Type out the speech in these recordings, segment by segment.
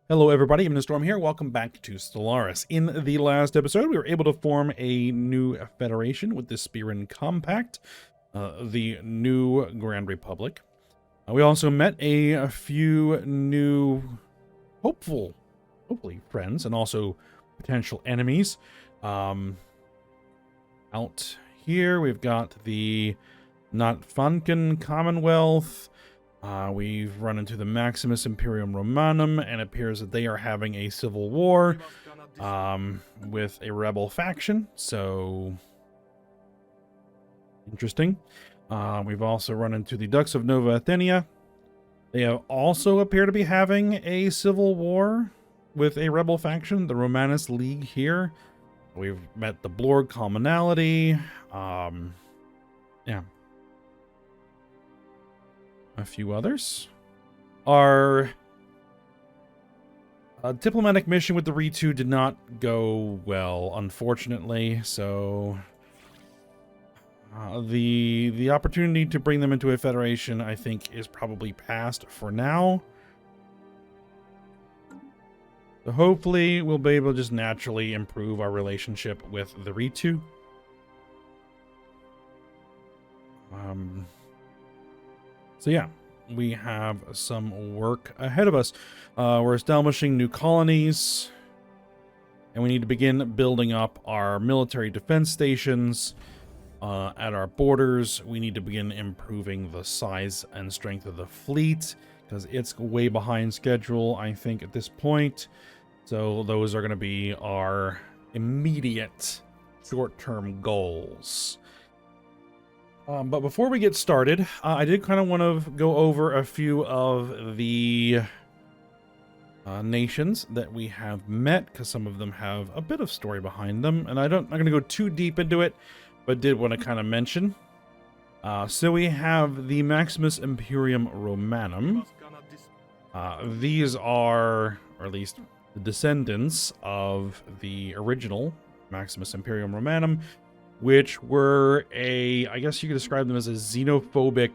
Hello everybody, I'm Storm here. Welcome back to Stellaris. In the last episode, we were able to form a new federation with the Spearin Compact, the new Grand Republic. We also met a few new, hopefully friends, and also potential enemies. Out here, we've got the Notfanken Commonwealth. We've run into the Maximus Imperium Romanum, and it appears that they are having a civil war with a rebel faction, so interesting. We've also run into the Ducks of Nova Athenia. They also appear to be having a civil war with a rebel faction, the Romanus League here. We've met the Blorg Commonality. Yeah. A few others. Our diplomatic mission with the Ritu did not go well, unfortunately, so the opportunity to bring them into a federation, I think, is probably past for now. So hopefully we'll be able to just naturally improve our relationship with the Ritu. So yeah, we have some work ahead of us. We're establishing new colonies, and we need to begin building up our military defense stations at our borders. We need to begin improving the size and strength of the fleet, because it's way behind schedule, I think, at this point. So those are going to be our immediate short-term goals. But before we get started, I did kind of want to go over a few of the nations that we have met, because some of them have a bit of story behind them, and I'm not going to go too deep into it, but did want to kind of mention. So we have the Maximus Imperium Romanum. These are, or at least the descendants of the original Maximus Imperium Romanum, which were I guess you could describe them as a xenophobic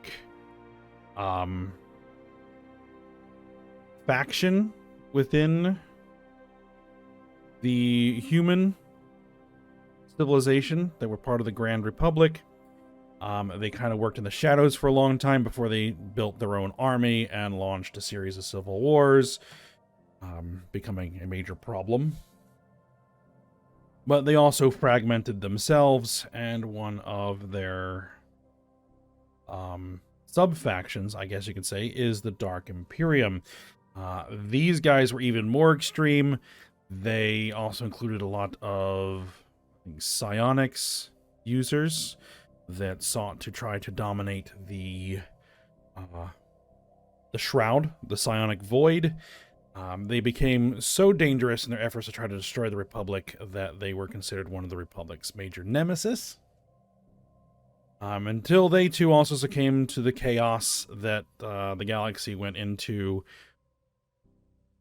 faction within the human civilization that were part of the Grand Republic. They kind of worked in the shadows for a long time before they built their own army and launched a series of civil wars, becoming a major problem. But they also fragmented themselves, and one of their sub-factions, I guess you could say, is the Dark Imperium. These guys were even more extreme. They also included a lot of psionics users that sought to try to dominate the Shroud, the psionic void. They became so dangerous in their efforts to try to destroy the Republic that they were considered one of the Republic's major nemesis. Until they too also succumbed to the chaos that the galaxy went into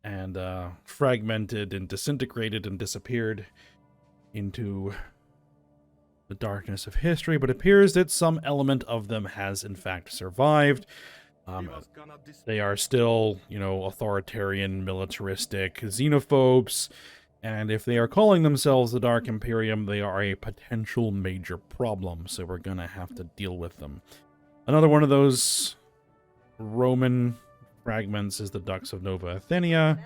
and fragmented and disintegrated and disappeared into the darkness of history. But it appears that some element of them has in fact survived. They are still, authoritarian, militaristic, xenophobes, and if they are calling themselves the Dark Imperium, they are a potential major problem, so we're gonna have to deal with them. Another one of those Roman fragments is the Ducks of Nova Athenia.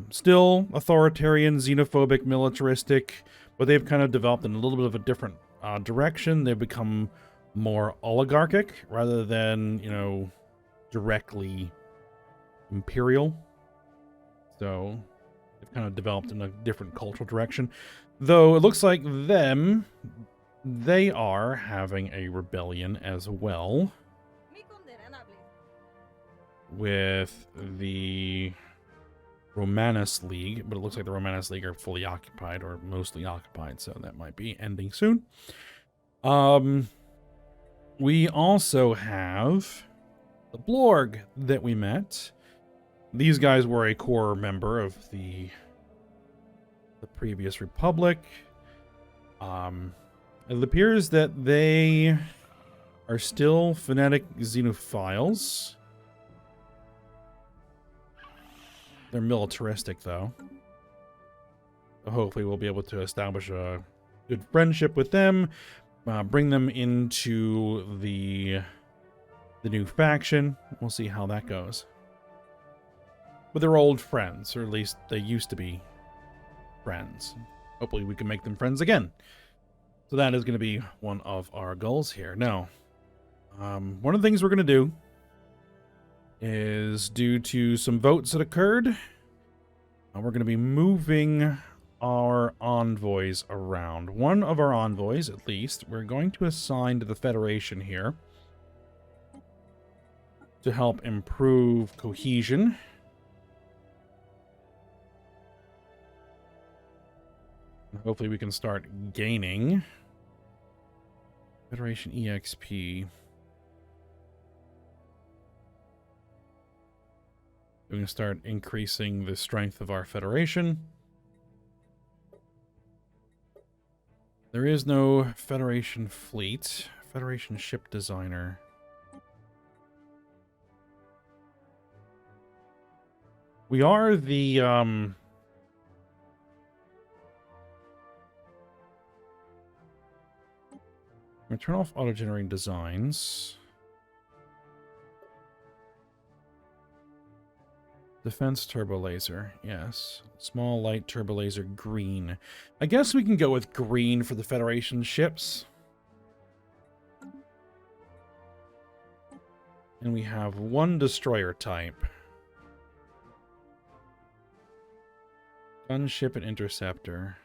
Still authoritarian, xenophobic, militaristic, but they've kind of developed in a little bit of a different direction. They've become more oligarchic rather than, directly imperial. So they've kind of developed in a different cultural direction. Though it looks like they are having a rebellion as well with the Romanus League, but it looks like the Romanus League are fully occupied or mostly occupied, so that might be ending soon. We also have the Blorg that we met. These guys were a core member of the previous Republic. It appears that they are still fanatic xenophiles. They're militaristic, though. So hopefully we'll be able to establish a good friendship with them, bring them into the new faction. We'll see how that goes. But they're old friends, or at least they used to be friends. Hopefully we can make them friends again. So that is going to be one of our goals here. Now, one of the things we're going to do is, due to some votes that occurred, we're going to be moving our envoys around. One of our envoys, at least, we're going to assign to the Federation here to help improve cohesion. Hopefully we can start gaining Federation EXP. We can start increasing the strength of our Federation. There is no Federation fleet. Federation ship designer. We are the, I'm going to turn off auto-generating designs. Defense turbo laser, yes. Small light turbo laser green. I guess we can go with green for the Federation ships. And we have one destroyer type. Gunship and interceptor.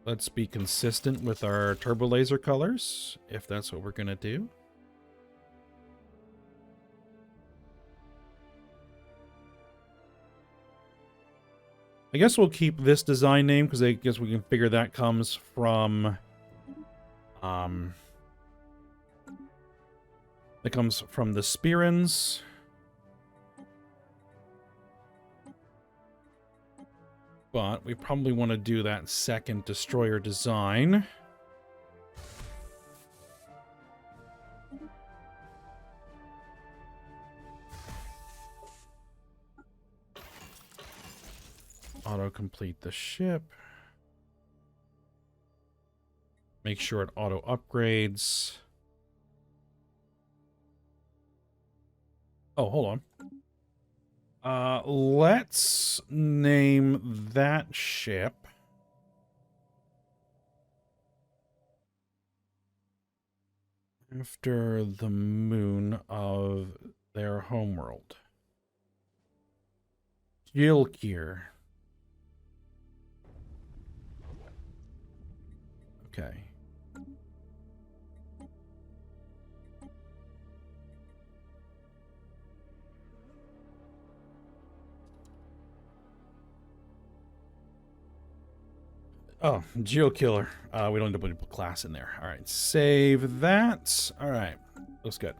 Let's be consistent with our turbo laser colors, if that's what we're going to do. I guess we'll keep this design name because I guess we can figure that comes from the Spirans. But we probably want to do that second destroyer design. Auto-complete the ship. Make sure it auto-upgrades. Oh, hold on. Let's name that ship after the moon of their homeworld. Guilli. Okay. Oh, Geokiller. We don't need to put a class in there. All right, save that. All right, looks good.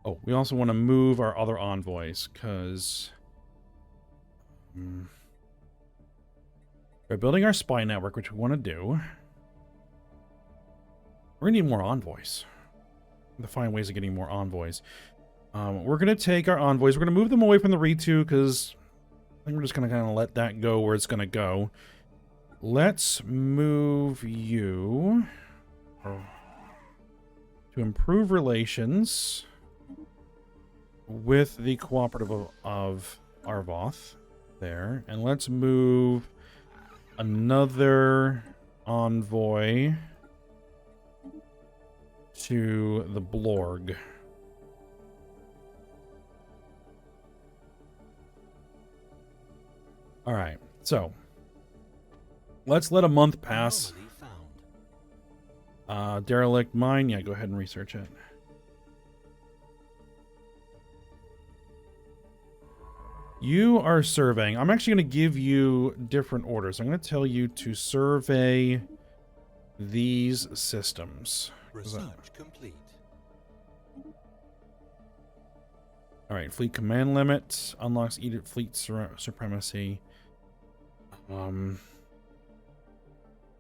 Oh, we also want to move our other envoys, because we're building our spy network, which we want to do. We're going to need more envoys. To find ways of getting more envoys. We're going to take our envoys. We're going to move them away from the Ritu, because I think we're just going to kind of let that go where it's going to go. Let's move you to improve relations with the cooperative of Arvoth there. And let's move another envoy to the Blorg. All right, so let's let a month pass. Derelict mine, yeah, go ahead and research it. You are surveying. I'm actually going to give you different orders. I'm going to tell you to survey these systems. Research complete. All right, fleet command limit unlocks Edict fleet supremacy.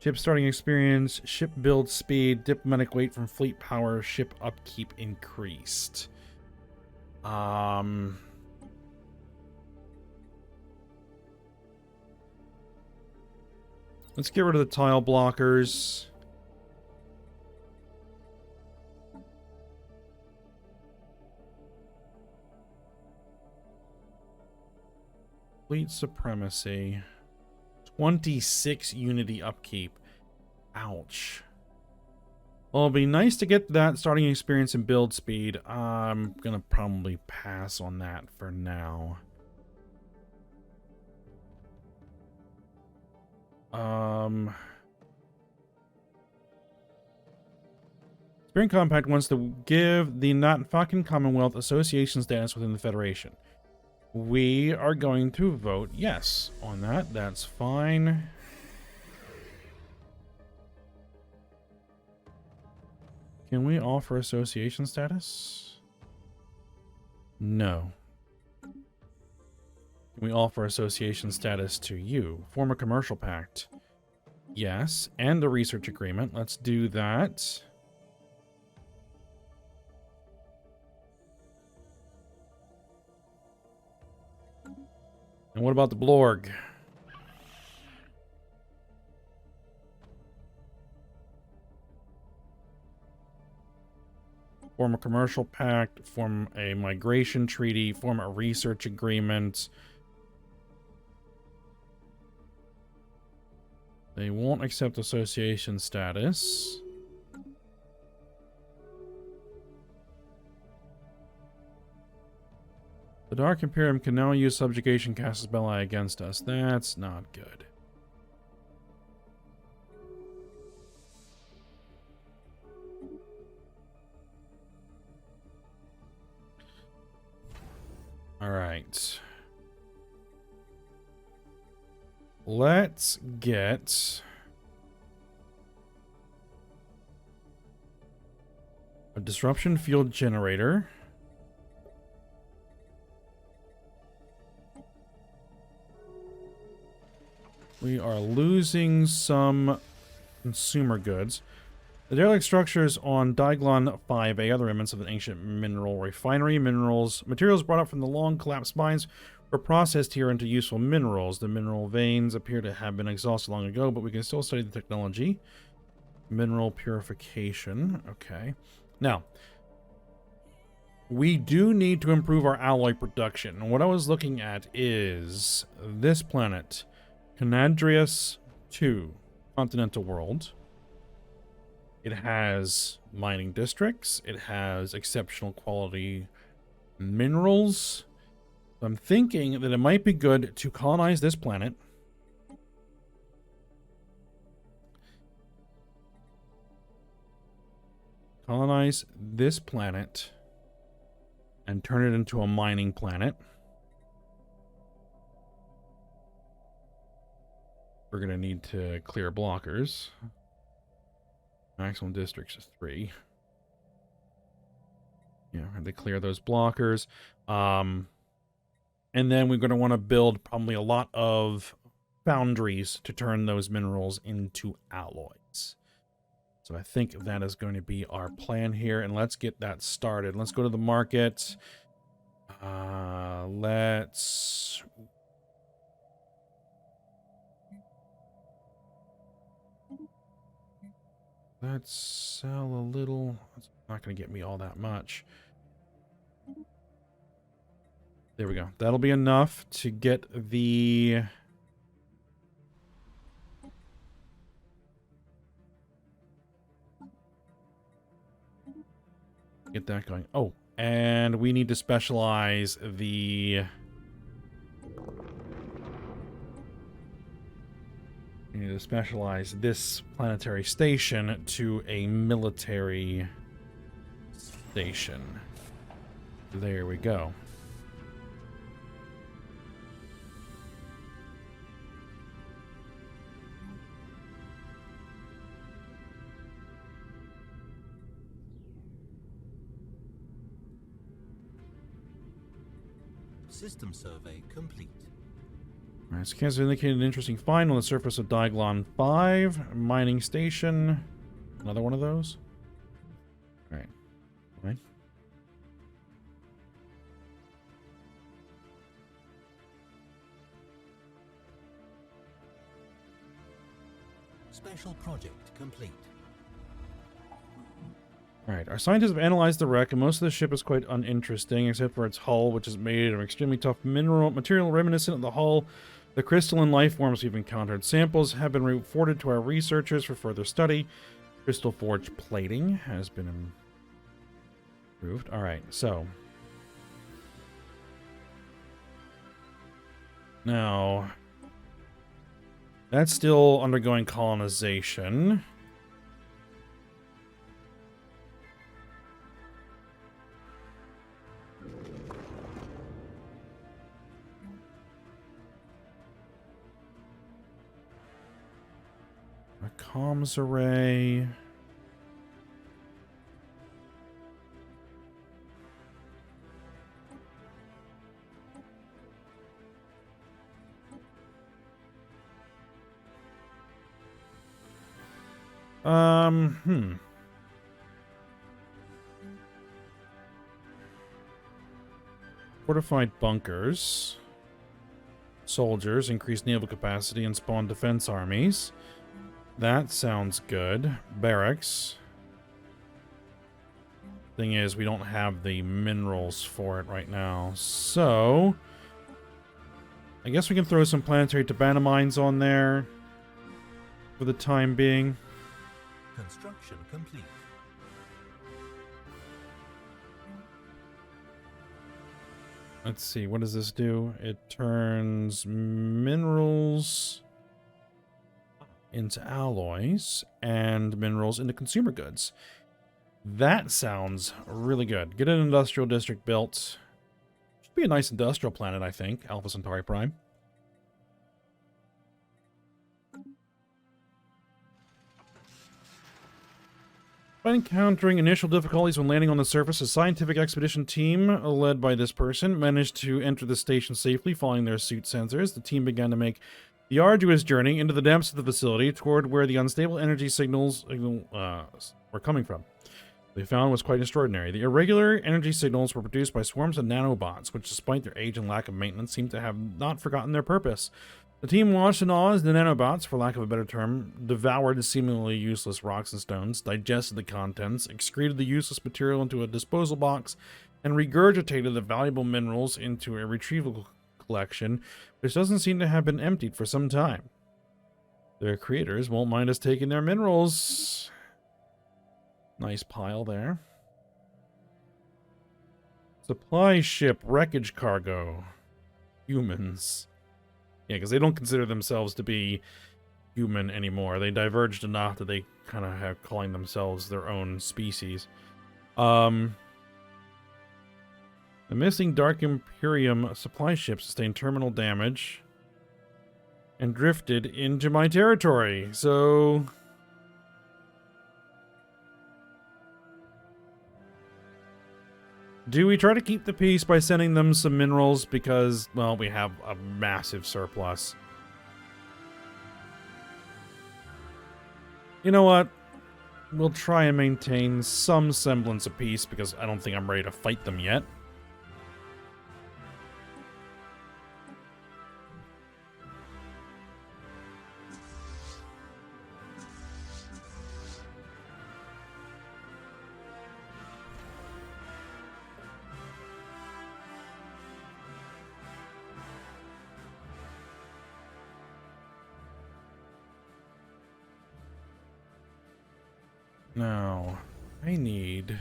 Ship starting experience, ship build speed, diplomatic weight from fleet power, ship upkeep increased. Let's get rid of the tile blockers. Fleet supremacy. 26 unity upkeep. Ouch. Well, it'll be nice to get that starting experience and build speed. I'm gonna probably pass on that for now. Spirit Compact wants to give the not fucking Commonwealth association status within the Federation. We are going to vote yes on that. That's fine. Can we offer association status? No. Can we offer association status to you? Form a commercial pact. Yes. And a research agreement. Let's do that. And what about the Blorg? Form a commercial pact, form a migration treaty, form a research agreement. They won't accept association status. The Dark Imperium can now use subjugation casus belli against us. That's not good. All right. Let's get a disruption field generator. We are losing some consumer goods. The derelict structures on Diglon 5A, other remnants of an ancient mineral refinery. Materials brought up from the long collapsed mines were processed here into useful minerals. The mineral veins appear to have been exhausted long ago, but we can still study the technology. Mineral purification. Okay. Now, we do need to improve our alloy production. And what I was looking at is this planet, Canadrius 2, continental world. It has mining districts. It has exceptional quality minerals. I'm thinking that it might be good to colonize this planet. Colonize this planet and turn it into a mining planet. We're going to need to clear blockers. Maximum districts is 3. Yeah, have to clear those blockers. And then we're going to want to build probably a lot of foundries to turn those minerals into alloys. So I think that is going to be our plan here. And let's get that started. Let's go to the market. Let's sell a little. It's not going to get me all that much. There we go. That'll be enough to get the... Get that going. Oh, and we need to specialize the... We need to specialize this planetary station to a military station. There we go. System survey complete. Alright, so cancer indicated an interesting find on the surface of Diglon 5. Mining station. Another one of those? Alright. Fine. Special project complete. Alright, our scientists have analyzed the wreck, and most of the ship is quite uninteresting, except for its hull, which is made of extremely tough material reminiscent of the hull the crystalline life forms we've encountered. Samples have been reported to our researchers for further study. Crystal forge plating has been improved. Alright, so. Now, that's still undergoing colonization. A comms array. Fortified bunkers. Soldiers, increase naval capacity and spawn defense armies. That sounds good. Barracks. Thing is, we don't have the minerals for it right now. So, I guess we can throw some planetary Tabana mines on there for the time being. Construction complete. Let's see, what does this do? It turns minerals into alloys and minerals into consumer goods. That sounds really good. Get an industrial district built. Should be a nice industrial planet, I think. Alpha Centauri Prime. By encountering initial difficulties when landing on the surface, a scientific expedition team, led by this person, managed to enter the station safely following their suit sensors. The team began to make the arduous journey into the depths of the facility toward where the unstable energy signals were coming from. They found was quite extraordinary. The irregular energy signals were produced by swarms of nanobots, which, despite their age and lack of maintenance, seem to have not forgotten their purpose. The team watched in awe as the nanobots, for lack of a better term, devoured seemingly useless rocks and stones, digested the contents, excreted the useless material into a disposal box, and regurgitated the valuable minerals into a retrieval collection, which doesn't seem to have been emptied for some time. Their creators won't mind us taking their minerals. Nice pile there. Supply ship, wreckage cargo. Humans. Yeah, because they don't consider themselves to be human anymore. They diverged enough that they kind of have calling themselves their own species. The missing Dark Imperium supply ship sustained terminal damage and drifted into my territory. So do we try to keep the peace by sending them some minerals because, well, we have a massive surplus? You know what? We'll try and maintain some semblance of peace because I don't think I'm ready to fight them yet. Now, I need...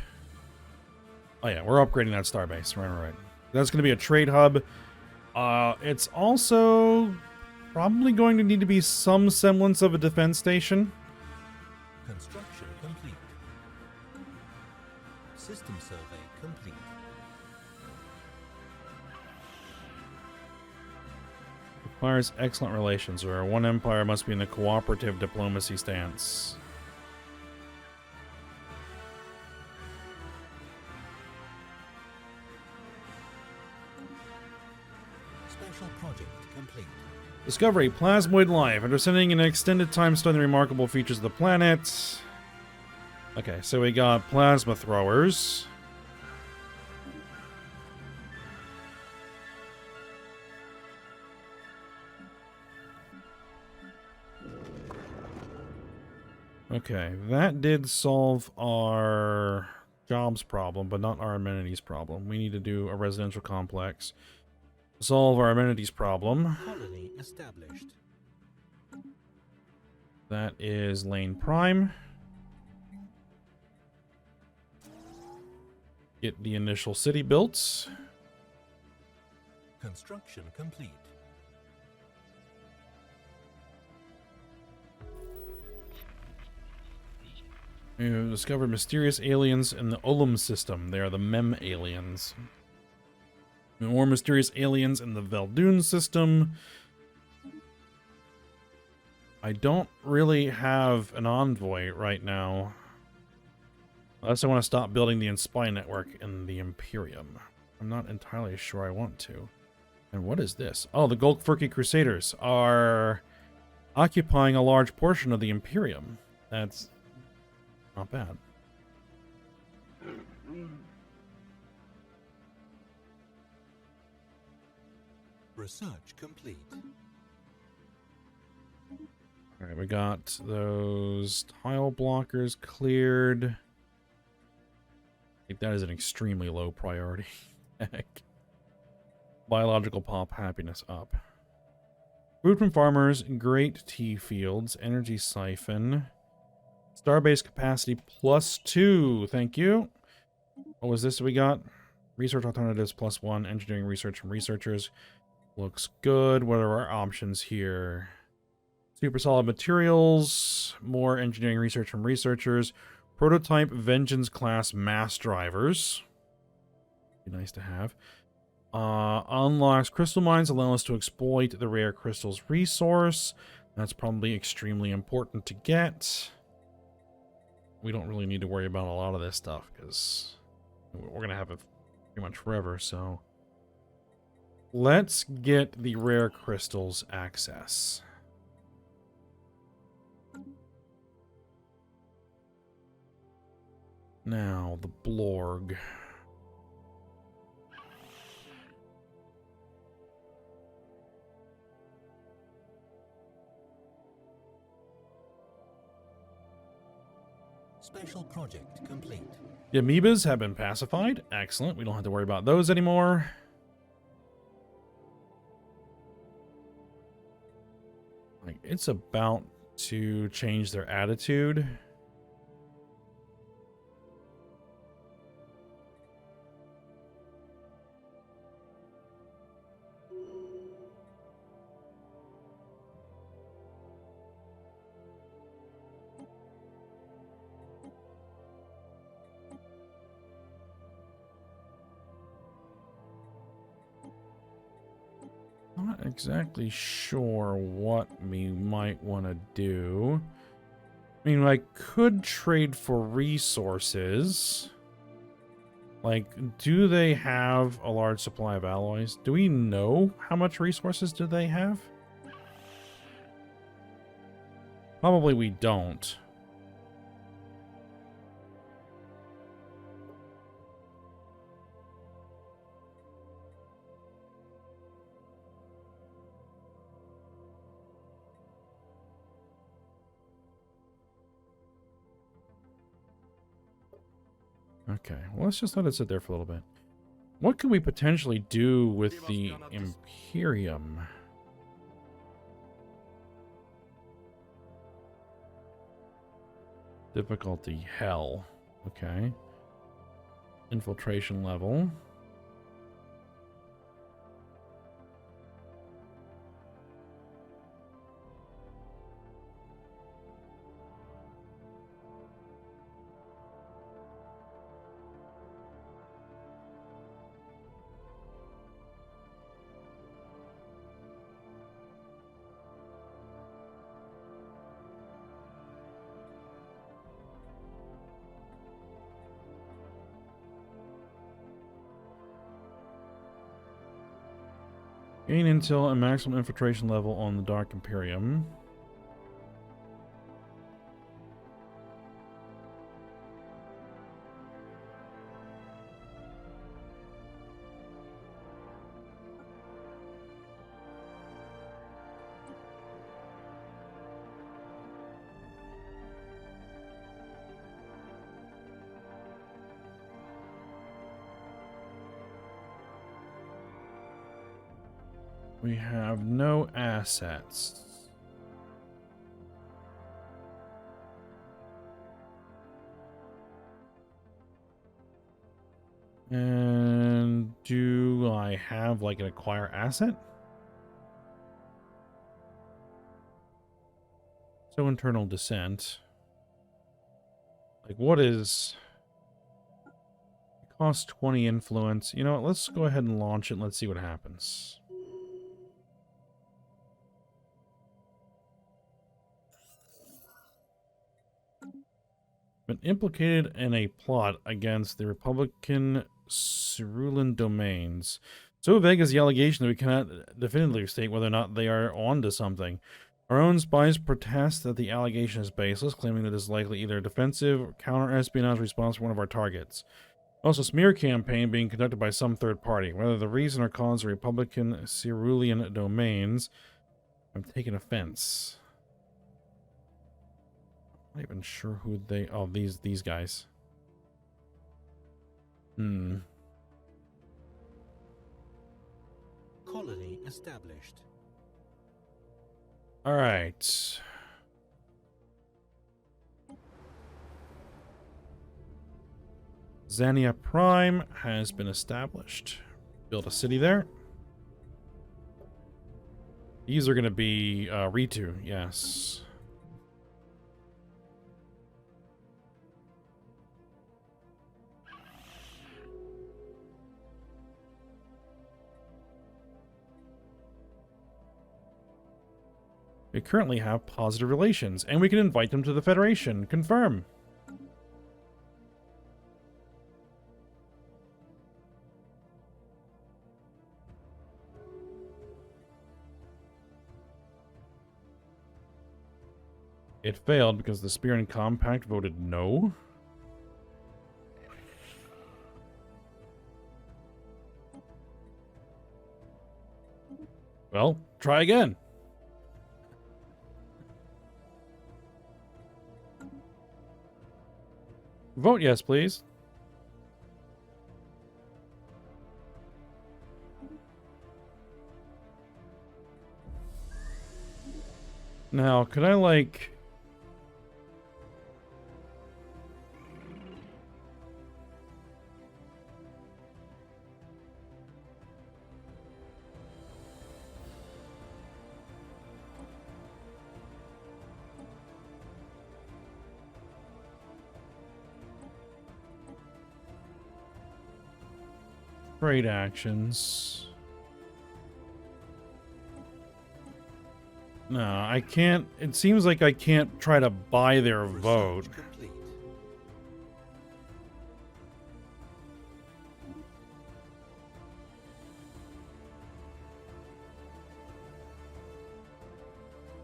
Oh yeah, we're upgrading that starbase. Right. That's going to be a trade hub. It's also probably going to need to be some semblance of a defense station. Construction complete. System survey complete. Requires excellent relations, or one empire must be in a cooperative diplomacy stance. Special project complete. Discovery, plasmoid life. After spending an extended time studying the remarkable features of the planet. Okay, so we got plasma throwers. Okay, that did solve our jobs problem, but not our amenities problem. We need to do a residential complex. Solve our amenities problem. Colony established. That is Lane Prime. Get the initial city built. Construction complete. We have discovered mysterious aliens in the Olum system. They are the Mem aliens. More mysterious aliens in the Veldun system. I don't really have an envoy right now. Unless I want to stop building the spy network in the Imperium. I'm not entirely sure I want to. And what is this? Oh, the Golkfurki Crusaders are occupying a large portion of the Imperium. That's not bad. Research complete. Alright, we got those tile blockers cleared. I think that is an extremely low priority. Heck. Biological pop happiness up. Food from farmers, great tea fields, energy siphon. Starbase capacity +2. Thank you. What was this we got? Research alternatives +1. Engineering research from researchers. Looks good. What are our options here? Super solid materials. More engineering research from researchers. Prototype Vengeance class mass drivers. Be nice to have. Unlocks crystal mines, allow us to exploit the rare crystals resource. That's probably extremely important to get. We don't really need to worry about a lot of this stuff because we're going to have it pretty much forever, so let's get the rare crystals access. Now, the Blorg. Special project complete. The amoebas have been pacified. Excellent. We don't have to worry about those anymore. Like, it's about to change their attitude. Not exactly sure what we might want to do. I mean, I could trade for resources. Like, do they have a large supply of alloys? Do we know how much resources do they have? Probably we don't. Okay, well, let's just let it sit there for a little bit. What could we potentially do with the Imperium? Difficulty, hell. Okay. Infiltration level. Gain intel and maximum infiltration level on the Dark Imperium. We have no assets. And do I have like an acquire asset? So internal descent. Like what is... It costs 20 influence. You know what, let's go ahead and launch it and let's see what happens. Been implicated in a plot against the Republican Cerulean domains. So vague is the allegation that we cannot definitively state whether or not they are onto something. Our own spies protest that the allegation is baseless, claiming that it is likely either a defensive or counter-espionage response for one of our targets. Also, smear campaign being conducted by some third party. Whether the reason or cause of Republican Cerulean domains, I'm taking offense. I'm not even sure who they... Oh, these guys. Colony established. All right. Xania Prime has been established. Build a city there. These are going to be Ritu, yes. We currently have positive relations, and we can invite them to the Federation. Confirm. It failed because the Spear and Compact voted no. Well, try again. Vote yes, please. Now, could I, like... trade actions. No, I can't. It seems like I can't try to buy their vote. Complete.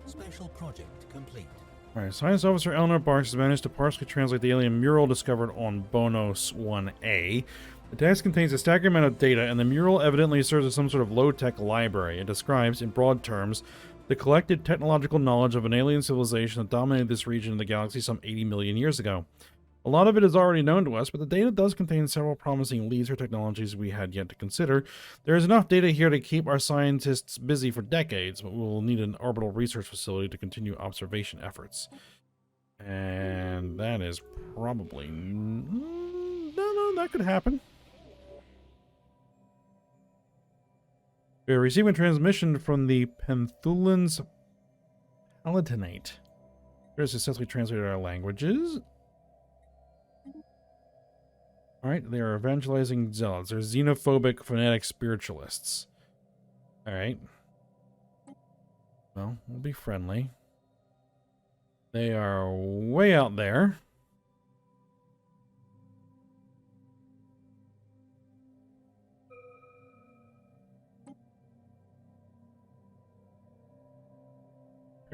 Special project complete. Alright, Science Officer Eleanor Barks has managed to partially translate the alien mural discovered on Bonos 1A. The text contains a staggering amount of data, and the mural evidently serves as some sort of low-tech library. It describes, in broad terms, the collected technological knowledge of an alien civilization that dominated this region of the galaxy some 80 million years ago. A lot of it is already known to us, but the data does contain several promising leads or technologies we had yet to consider. There is enough data here to keep our scientists busy for decades, but we will need an orbital research facility to continue observation efforts. And that is probably... No, that could happen. We are receiving a transmission from the Penthulan's Palatinate. It has successfully translated our languages. Alright, they are evangelizing zealots. They're xenophobic fanatic spiritualists. Alright. Well, we'll be friendly. They are way out there.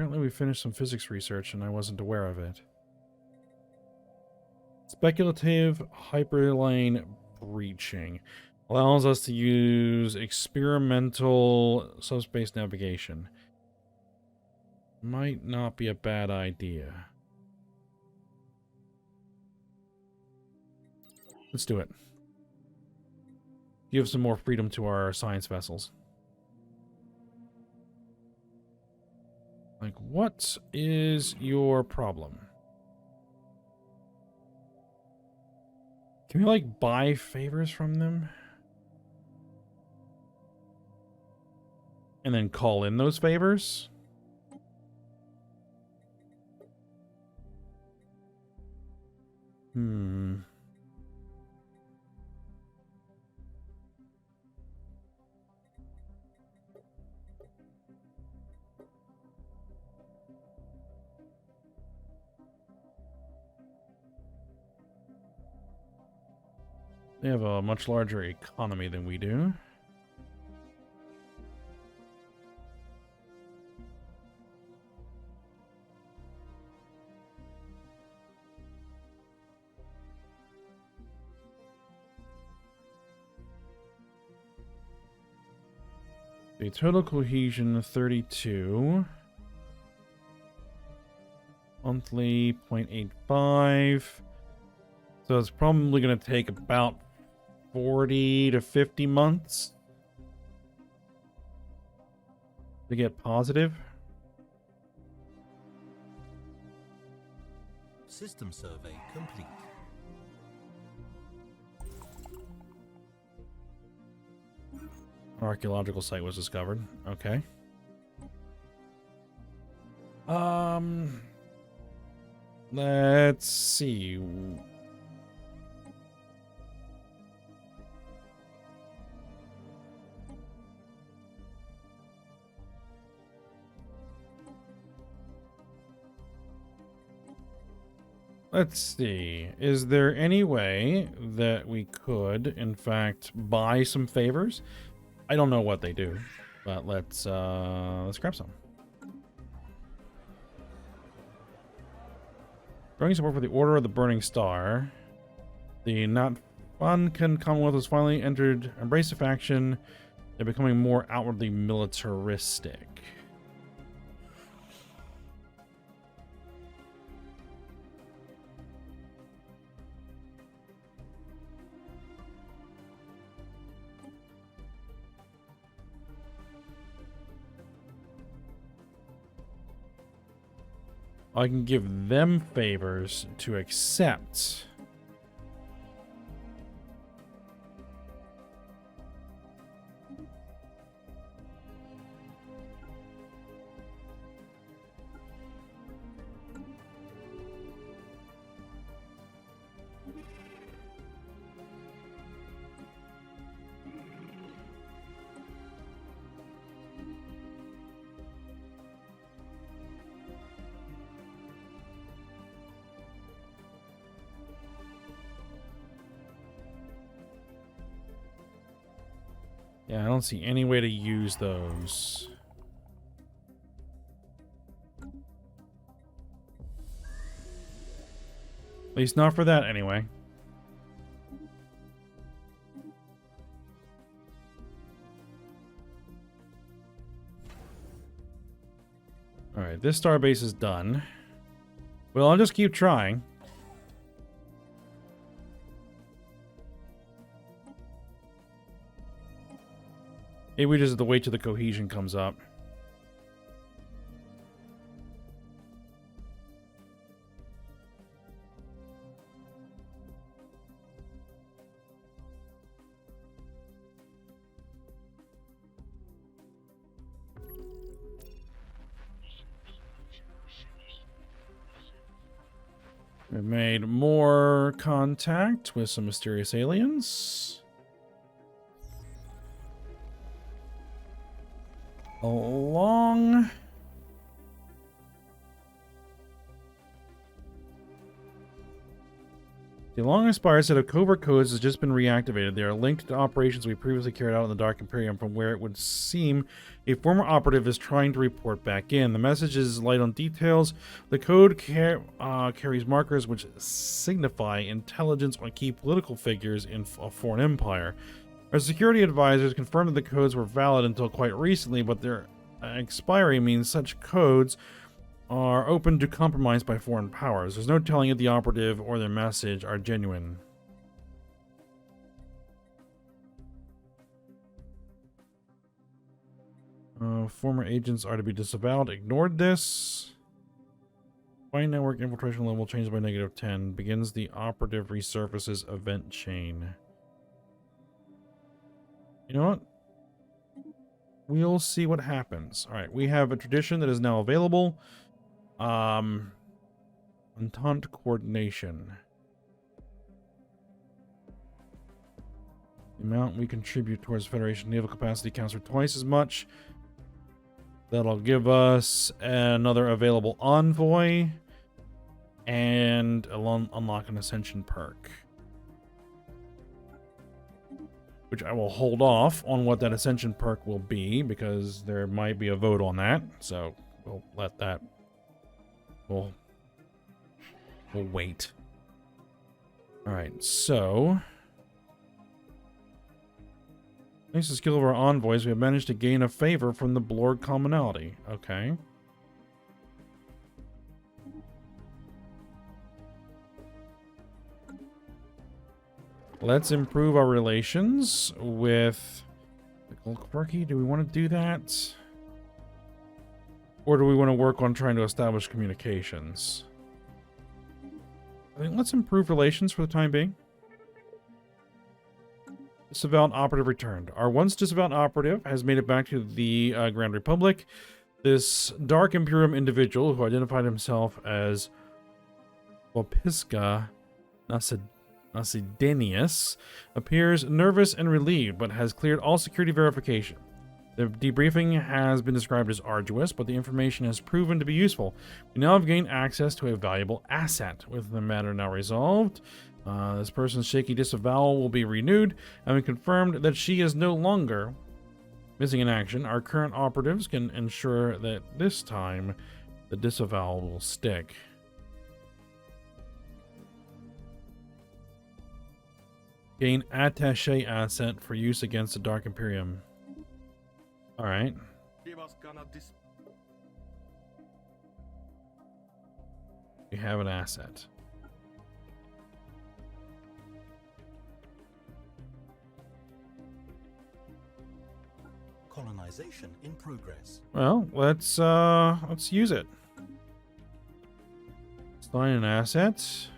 Apparently we finished some physics research and I wasn't aware of it. Speculative hyperlane breaching allows us to use experimental subspace navigation. Might not be a bad idea. Let's do it. Give some more freedom to our science vessels. Like, what is your problem? Can we, like, buy favors from them? And then call in those favors? They have a much larger economy than we do. The total cohesion 32. Monthly 0.85. So it's probably going to take about 40 to 50 months to get positive. System survey complete. Archaeological site was discovered. Okay. Let's see. Let's see. Is there any way that we could, in fact, buy some favors? I don't know what they do, but let's grab some. Growing support for the Order of the Burning Star. The not fun Commonwealth has finally entered embrace faction. They're becoming more outwardly militaristic. I can give them favors to accept. Yeah, I don't see any way to use those. At least not for that, anyway. Alright, this starbase is done. Well, I'll just keep trying. Maybe we just have to wait till the cohesion comes up. We've made more contact with some mysterious aliens. Along. The long-expired set of covert codes has just been reactivated. They are linked to operations we previously carried out in the Dark Imperium, from where it would seem a former operative is trying to report back in. The message is light on details. The code carries markers which signify intelligence on key political figures in a foreign empire. Our security advisors confirmed that the codes were valid until quite recently, but their expiry means such codes are open to compromise by foreign powers. There's no telling if the operative or their message are genuine. Former agents are to be disavowed. Ignored this. Find network infiltration level changed by -10. Begins the operative resurfaces event chain. You know what? We'll see what happens. Alright, we have a tradition that is now available. Entente coordination. The amount we contribute towards Federation naval capacity counts for twice as much. That'll give us another available envoy and unlock an ascension perk, which I will hold off on what that ascension perk will be because there might be a vote on that. So we'll let that. We'll wait. All right, so thanks to the skill of our envoys, we have managed to gain a favor from the Blorg commonality. Okay. Let's improve our relations with the Quirky. Do we want to do that? Or do we want to work on trying to establish communications? I think let's improve relations for the time being. Disavowed operative returned. Our once disavowed operative has made it back to the Grand Republic. This Dark Imperium individual who identified himself as Vopiska Nasidenius appears nervous and relieved, but has cleared all security verification. The debriefing has been described as arduous, but the information has proven to be useful. We now have gained access to a valuable asset. With the matter now resolved, this person's shaky disavowal will be renewed, and we confirmed that she is no longer missing in action. Our current operatives can ensure that this time the disavowal will stick. Gain attaché asset for use against the Dark Imperium. Alright. We have an asset. Colonization in progress. Well, let's use it. Assign an asset.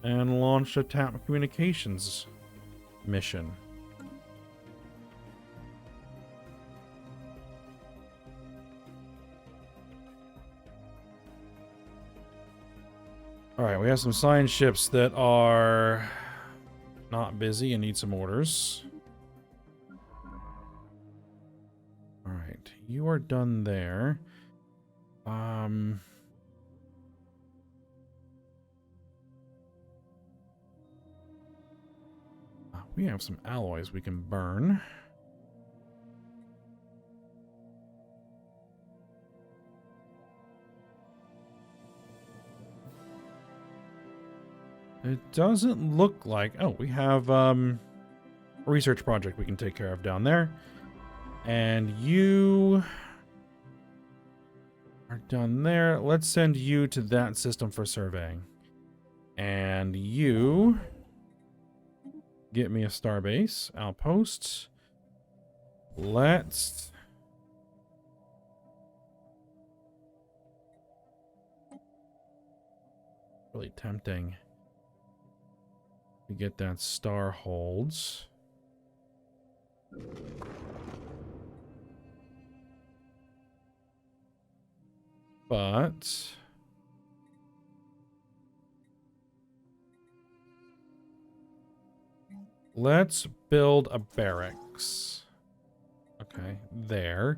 And launch a tap communications mission. Alright, we have some science ships that are not busy and need some orders. Alright, you are done there. We have some alloys we can burn. It doesn't look like... Oh, we have a research project we can take care of down there. And you are done there. Let's send you to that system for surveying. And you... get me a starbase outpost. Let's really tempting to get that star holds. But let's build a barracks. Okay, there.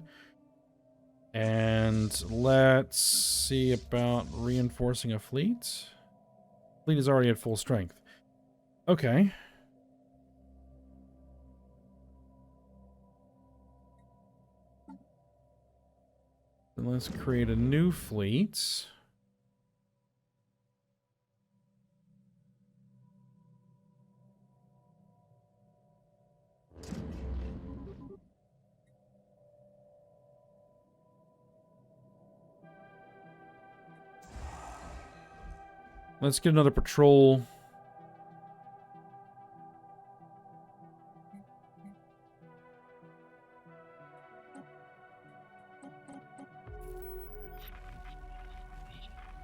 And let's see about reinforcing a fleet. Fleet is already at full strength. Okay. Then let's create a new fleet. Let's get another patrol.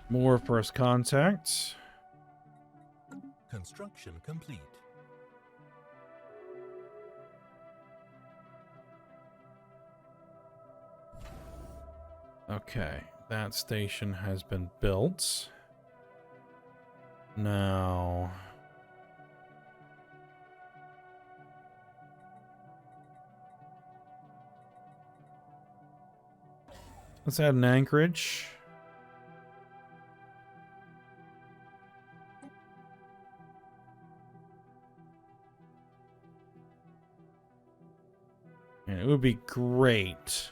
More first contact. Construction complete. Okay, that station has been built. Now, let's add an anchorage. And it would be great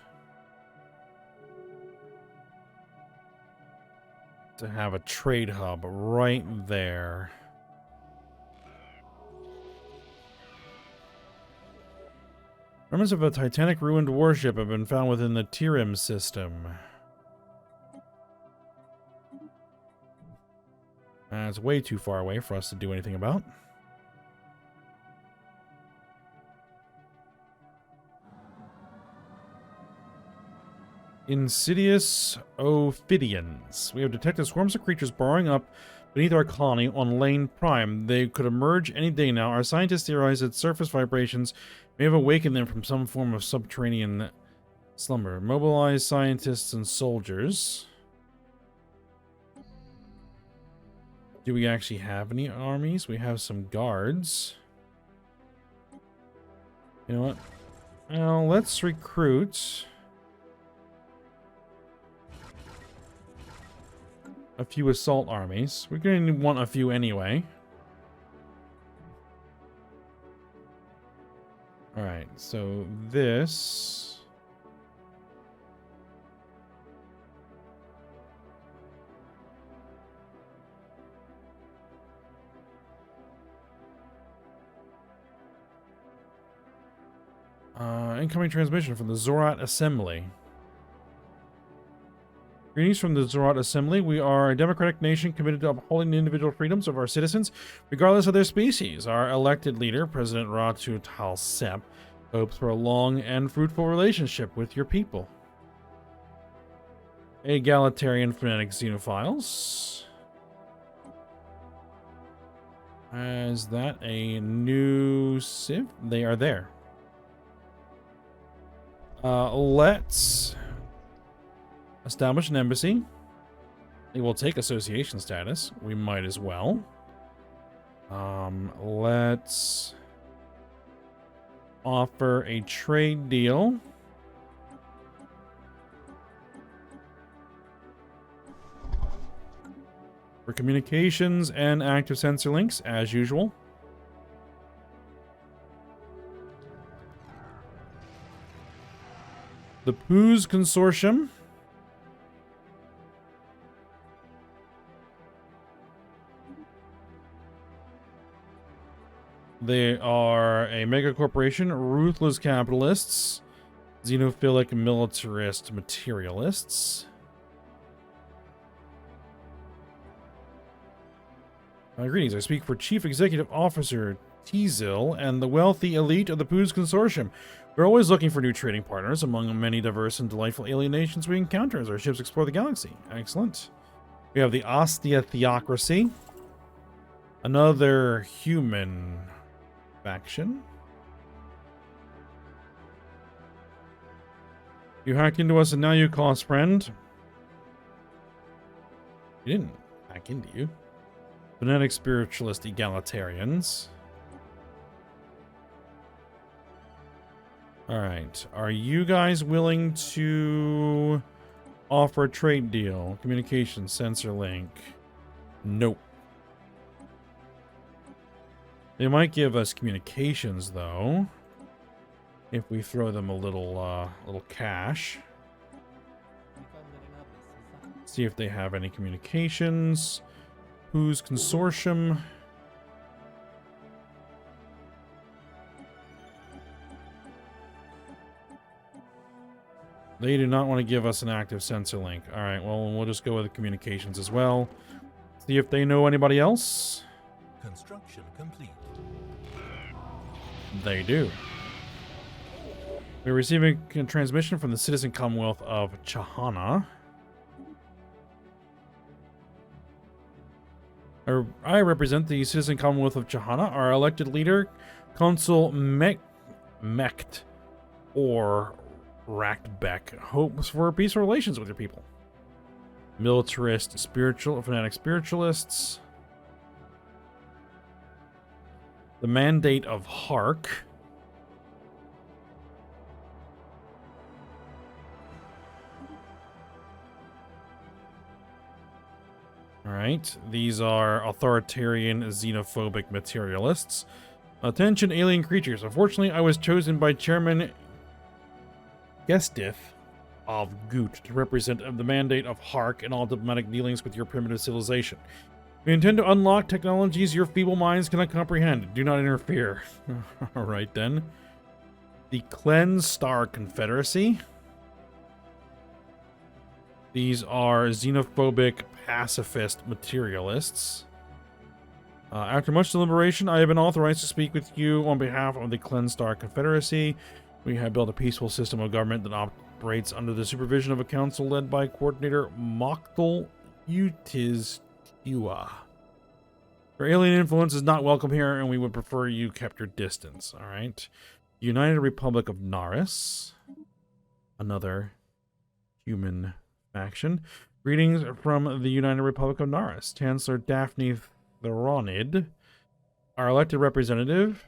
to have a trade hub right there. Remnants of a Titanic ruined warship have been found within the Tirim system. It's way too far away for us to do anything about. Insidious Ophidians. We have detected swarms of creatures burrowing up beneath our colony on Lane Prime. They could emerge any day now. Our scientists theorize that surface vibrations may have awakened them from some form of subterranean slumber. Mobilize scientists and soldiers. Do we actually have any armies? We have some guards. You know what? Well, let's recruit a few assault armies. We're going to want a few anyway. Alright, so this... incoming transmission from the Zorat Assembly. Greetings from the Zorat Assembly. We are a democratic nation committed to upholding the individual freedoms of our citizens, regardless of their species. Our elected leader, President Ratu Talsep, hopes for a long and fruitful relationship with your people. Egalitarian phonetic xenophiles. Is that a new civ? They are there. Let's establish an embassy. It will take association status. We might as well. Let's offer a trade deal. For communications and active sensor links, as usual. The Poos Consortium. They are a mega corporation, ruthless capitalists, xenophilic militarist materialists. Greetings, I speak for Chief Executive Officer Teazil and the wealthy elite of the Poos Consortium. We're always looking for new trading partners among many diverse and delightful alien nations we encounter as our ships explore the galaxy. Excellent. We have the Ostia Theocracy. Another human faction. You hacked into us and now you call us friend. You didn't hack into you. Phonetic spiritualist egalitarians. Alright. Are you guys willing to offer a trade deal? Communication sensor link. Nope. They might give us communications, though, if we throw them a little cash. See if they have any communications. Who's consortium? They do not want to give us an active sensor link. All right, well, we'll just go with the communications as well. See if they know anybody else. Construction complete. They do. We're receiving a transmission from the Citizen Commonwealth of Chahana. I represent the Citizen Commonwealth of Chahana. Our elected leader, Consul Mecht or Rackbeck, hopes for peaceful relations with your people. Militarist, fanatic spiritualists. The mandate of Hark. Alright, these are authoritarian, xenophobic materialists. Attention, alien creatures. Unfortunately, I was chosen by Chairman Gestith of Goot to represent the mandate of Hark in all diplomatic dealings with your primitive civilization. We intend to unlock technologies your feeble minds cannot comprehend. Do not interfere. Alright then. The Cleanse Star Confederacy. These are xenophobic, pacifist materialists. After much deliberation, I have been authorized to speak with you on behalf of the Cleanse Star Confederacy. We have built a peaceful system of government that operates under the supervision of a council led by Coordinator Mokhtal Utiz Tua. Your alien influence is not welcome here, and we would prefer you kept your distance. All right. United Republic of Naris. Another human faction. Greetings from the United Republic of Naris. Chancellor Daphne Theronid, our elected representative,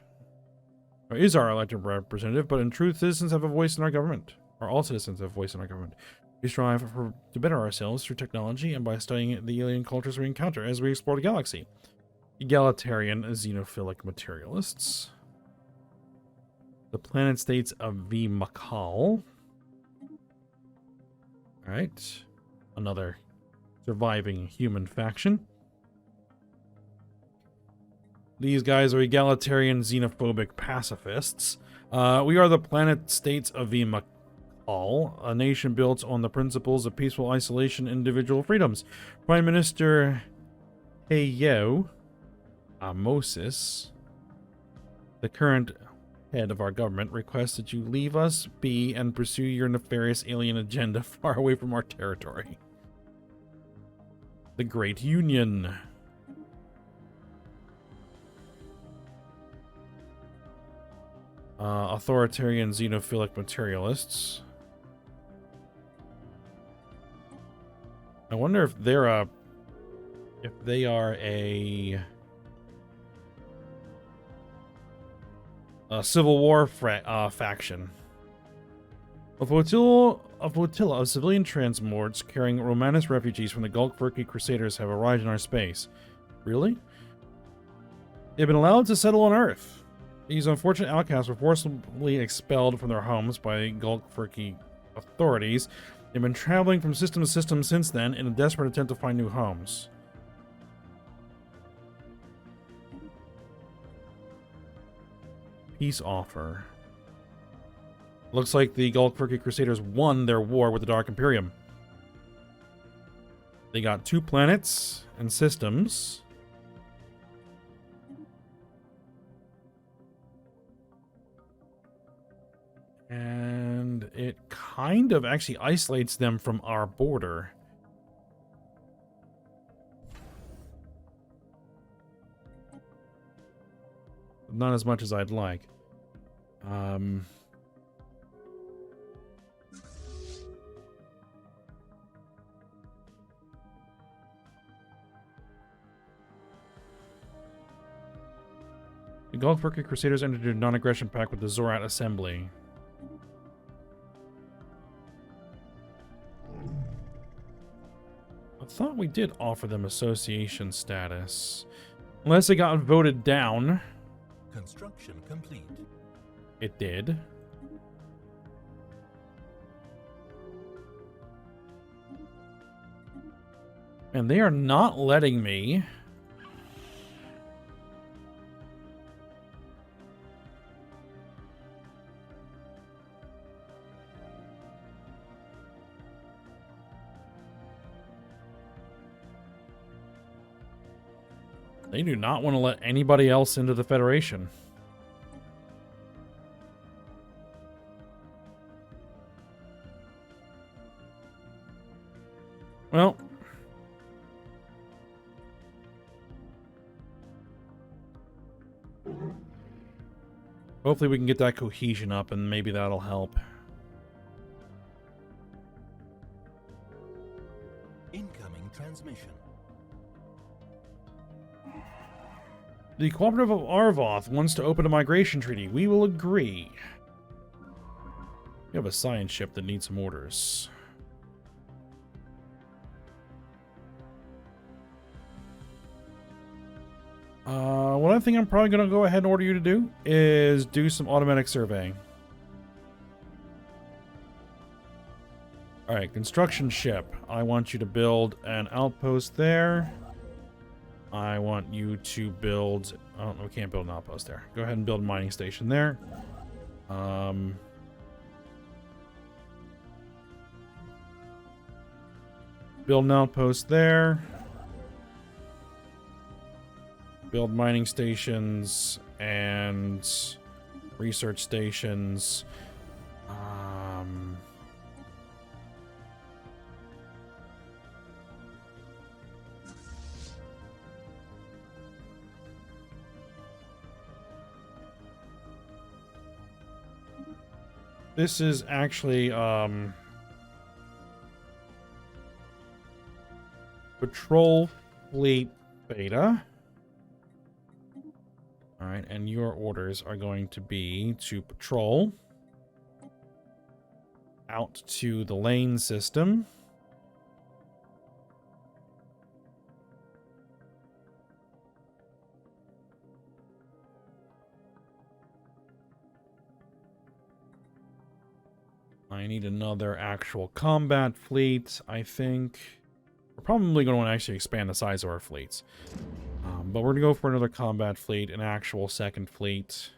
or is our elected representative, but in truth, citizens have a voice in our government. Or all citizens have a voice in our government. We strive to better ourselves through technology and by studying the alien cultures we encounter as we explore the galaxy. Egalitarian xenophilic materialists. The planet states of V. Makal. Alright. Another surviving human faction. These guys are egalitarian, xenophobic pacifists. We are the planet states of V. Makal, a nation built on the principles of peaceful isolation and individual freedoms. Prime Minister Heyo Amosis, the current head of our government, requests that you leave us be and pursue your nefarious alien agenda far away from our territory. The Great Union. Authoritarian xenophilic materialists. I wonder if they're they are a Civil War faction. A flotilla of civilian transports carrying Romanus refugees from the Galactic Crusaders have arrived in our space. Really? They've been allowed to settle on Earth. These unfortunate outcasts were forcibly expelled from their homes by Galactic authorities. They've been traveling from system to system since then in a desperate attempt to find new homes. Peace offer. Looks like the Galactic Crusaders won their war with the Dark Imperium. They got 2 planets and systems. And it kind of actually isolates them from our border. Not as much as I'd like. The Galactic Crusaders entered a non-aggression pact with the Zorat Assembly. I thought we did offer them association status. Unless it got voted down. Construction complete. It did. And they are not letting me. They do not want to let anybody else into the Federation. Well, hopefully we can get that cohesion up and maybe that'll help. Incoming transmission. The Cooperative of Arvoth wants to open a migration treaty. We will agree. We have a science ship that needs some orders. What I think I'm probably going to go ahead and order you to do is do some automatic surveying. Alright, construction ship. I want you to build an outpost there. I want you to build... Oh, we can't build an outpost there. Go ahead and build a mining station there. Build an outpost there. Build mining stations and research stations. This is actually patrol fleet beta. All right, and your orders are going to be to patrol out to the lane system. I need another actual combat fleet, I think. We're probably going to want to actually expand the size of our fleets. But we're going to go for another combat fleet, an actual second fleet.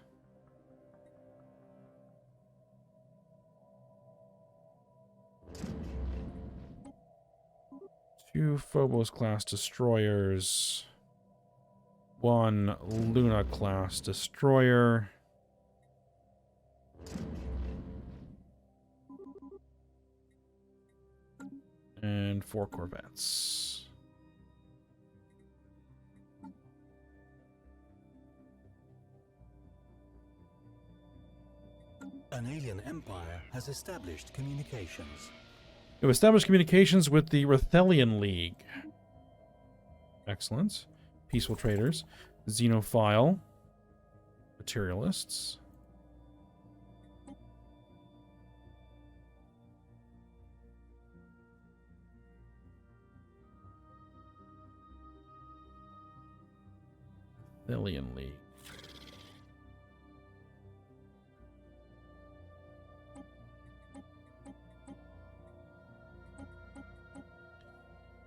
Two Phobos-class destroyers. One Luna-class destroyer. And 4 corvettes. An alien empire has established communications. We've established communications with the Rethelian League. Excellent. Peaceful traders. Xenophile. Materialists. Rethelian League.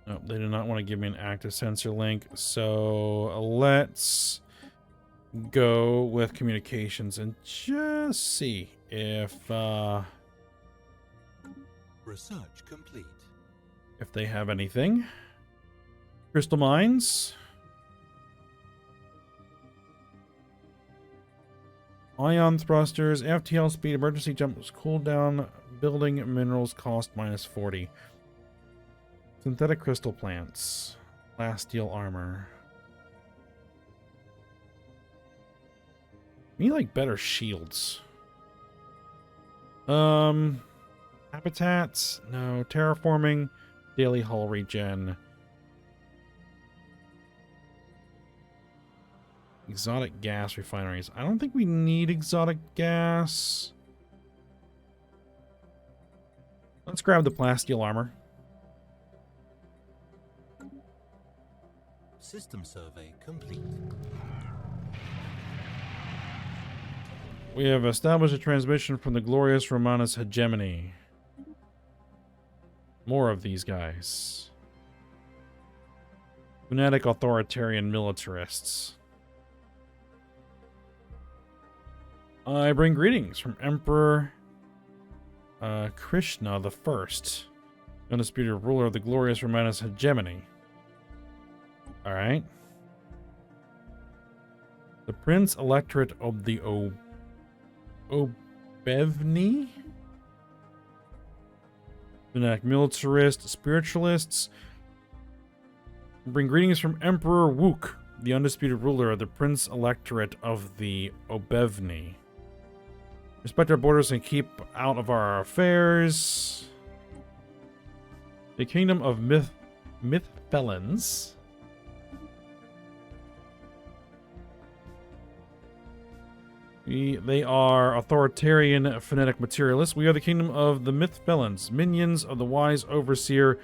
Nope, they do not want to give me an active sensor link, so let's go with communications and just see if Research complete. if they have anything. Crystal mines. Ion thrusters, FTL speed, emergency jumps, cooldown, building minerals cost -40. Synthetic crystal plants. Glass steel armor. We need like better shields. Habitats? No. Terraforming. Daily hull regen. Exotic gas refineries. I don't think we need exotic gas. Let's grab the plasteel armor. System survey complete. We have established a transmission from the glorious Romanus hegemony. More of these guys. Fanatic authoritarian militarists. I bring greetings from Emperor Krishna the First, undisputed ruler of the glorious Romanus hegemony. Alright. The Prince Electorate of the Obevni? Fanatic militarist, spiritualists. Bring greetings from Emperor Wook, the undisputed ruler of the Prince Electorate of the Obevni. Respect our borders and keep out of our affairs. The Kingdom of Myth Felons. They are authoritarian, phonetic materialists. We are the Kingdom of the Myth Felons, minions of the wise overseer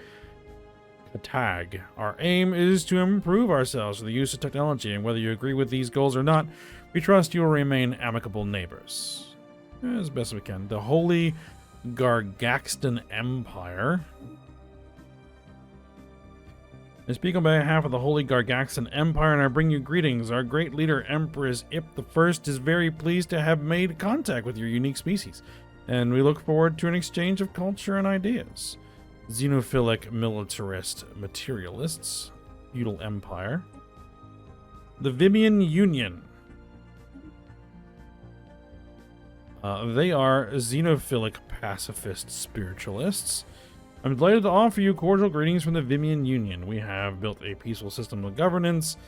Katag. Our aim is to improve ourselves through the use of technology, and whether you agree with these goals or not, we trust you will remain amicable neighbors. As best we can. The Holy Gargaxton Empire. I speak on behalf of the Holy Gargaxon Empire, and I bring you greetings. Our great leader, Empress Ip I, is very pleased to have made contact with your unique species, and we look forward to an exchange of culture and ideas. Xenophilic militarist materialists. Feudal Empire. The Vivian Union. They are xenophilic pacifist spiritualists. I'm delighted to offer you cordial greetings from the Vivian Union. We have built a peaceful system of governance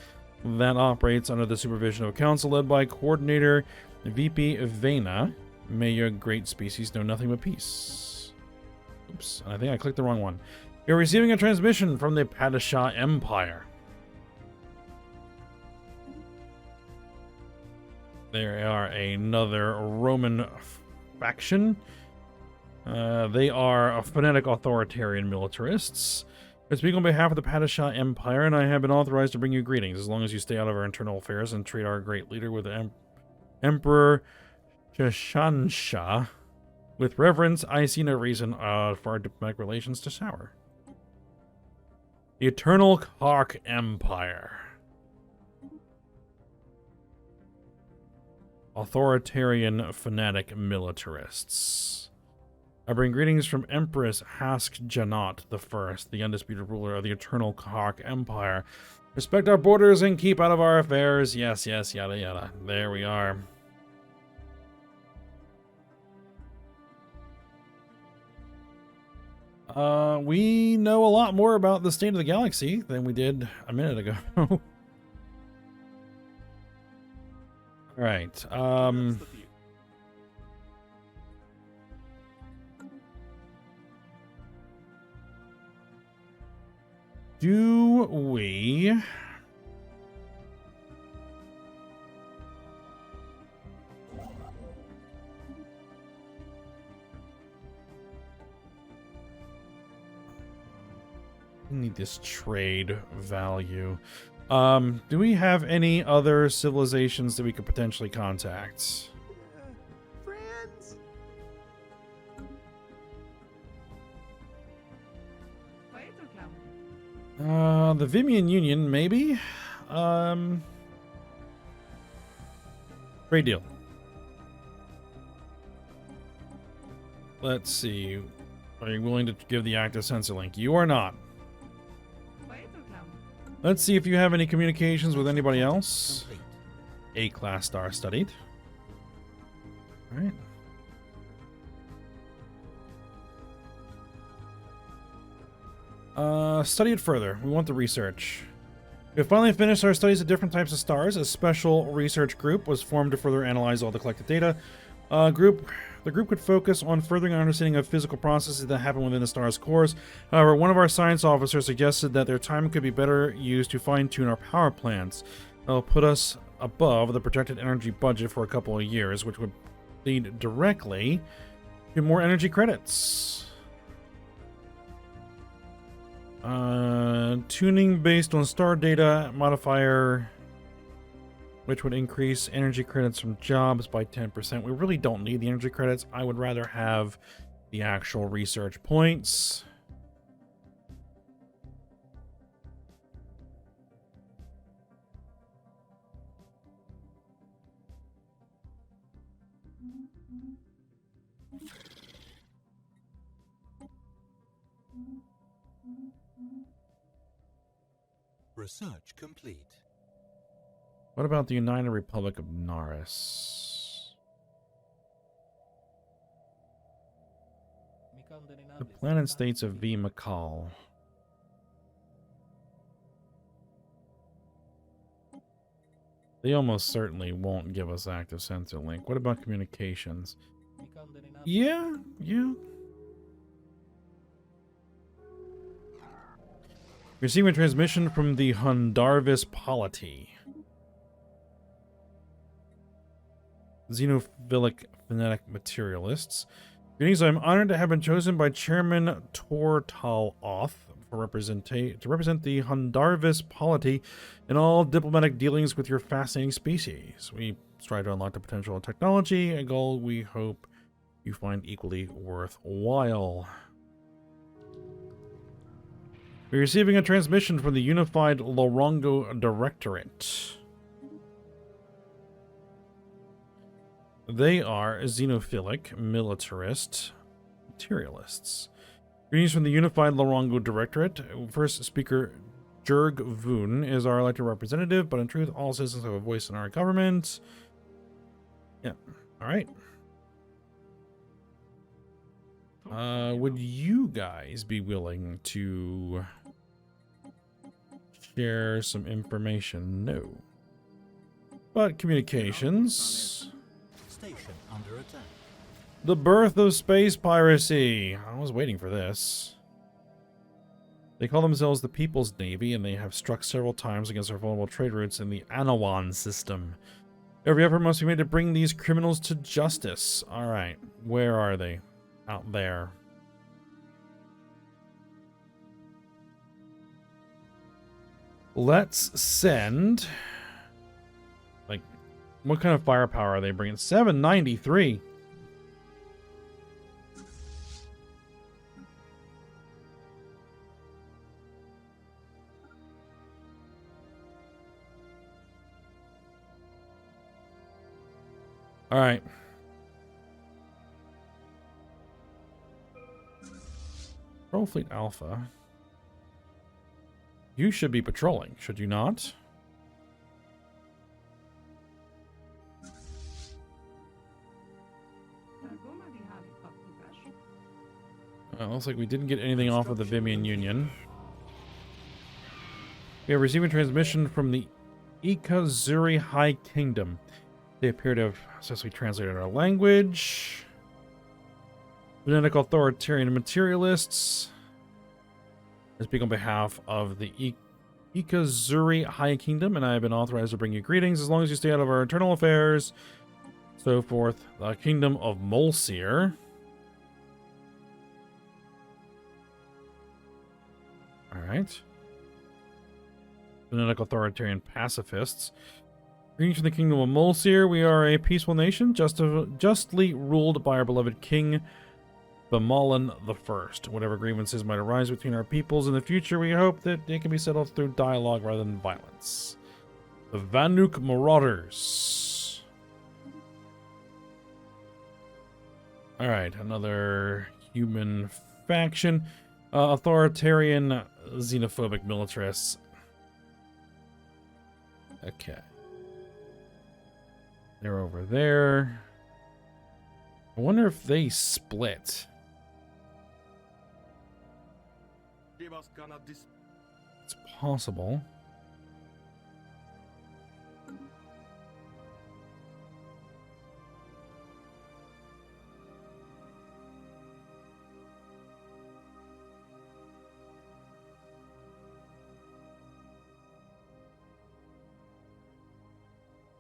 that operates under the supervision of a council led by Coordinator VP Vena. May your great species know nothing but peace. Oops, I think I clicked the wrong one. You're receiving a transmission from the Padishah Empire. They are another Roman faction. They are phonetic authoritarian militarists. I speak on behalf of the Padishah Empire, and I have been authorized to bring you greetings, as long as you stay out of our internal affairs and treat our great leader with Emperor Shashansha with reverence. I see no reason for our diplomatic relations to sour. The Eternal Kark Empire. Authoritarian fanatic militarists. I bring greetings from Empress Hask Janot I, the undisputed ruler of the Eternal Kark Empire. Respect our borders and keep out of our affairs. Yes, yes, yada yada. There we are. We know a lot more about the state of the galaxy than we did a minute ago. Right. Do we... need this trade value. Do we have any other civilizations that we could potentially contact? Friends. The Vivian Union, maybe? Great deal. Let's see. Are you willing to give the active sensor link? You are not. Let's see if you have any communications with anybody else. A-class star studied. Alright. Study it further. We want the research. We have finally finished our studies of different types of stars. A special research group was formed to further analyze all the collected data. The group could focus on furthering our understanding of physical processes that happen within the star's cores. However, one of our science officers suggested that their time could be better used to fine-tune our power plants. That'll put us above the projected energy budget for a couple of years, which would lead directly to more energy credits. Tuning based on star data modifier which would increase energy credits from jobs by 10%. We really don't need the energy credits. I would rather have the actual research points. Research complete. What about the United Republic of Naris? The planet states of V. Makal. They almost certainly won't give us active sensor link. What about communications? Yeah. Receiving a transmission from the Hundarvis polity. Xenophilic phonetic materialists. Greetings, I'm honored to have been chosen by Chairman Tortal Oth to represent the Hundarvis polity in all diplomatic dealings with your fascinating species. We strive to unlock the potential of technology, a goal we hope you find equally worthwhile. We're receiving a transmission from the Unified Lorongo Directorate. They are xenophilic, militarist, materialists. Greetings from the Unified Lorongo Directorate. First speaker, Jurg Voon, is our elected representative, but in truth, all citizens have a voice in our government. Yeah, alright. Would you guys be willing to share some information? No. But communications. Station under attack. The birth of space piracy. I was waiting for this. They call themselves the People's Navy, and they have struck several times against our vulnerable trade routes in the Anawan system. Every effort must be made to bring these criminals to justice. Alright, where are they? Out there. Let's send... Like, what kind of firepower are they bringing? 793. All right. Patrol Fleet Alpha. You should be patrolling, should you not? Looks like we didn't get anything off of the Vimian Union. We have received a transmission from the Ikazuri High Kingdom. They appear to have successfully translated our language. Genetic authoritarian materialists. I speak on behalf of the Ikazuri High Kingdom, and I have been authorized to bring you greetings as long as you stay out of our internal affairs. So forth. The Kingdom of Molsir. Alright. Genetic authoritarian pacifists. Greetings from the Kingdom of Molsir. We are a peaceful nation, justly ruled by our beloved King Bamalan I. Whatever grievances might arise between our peoples in the future, we hope that it can be settled through dialogue rather than violence. The Vanuk Marauders. Alright, another human faction. Authoritarian, xenophobic militarists. Okay. They're over there. I wonder if they split. It's possible.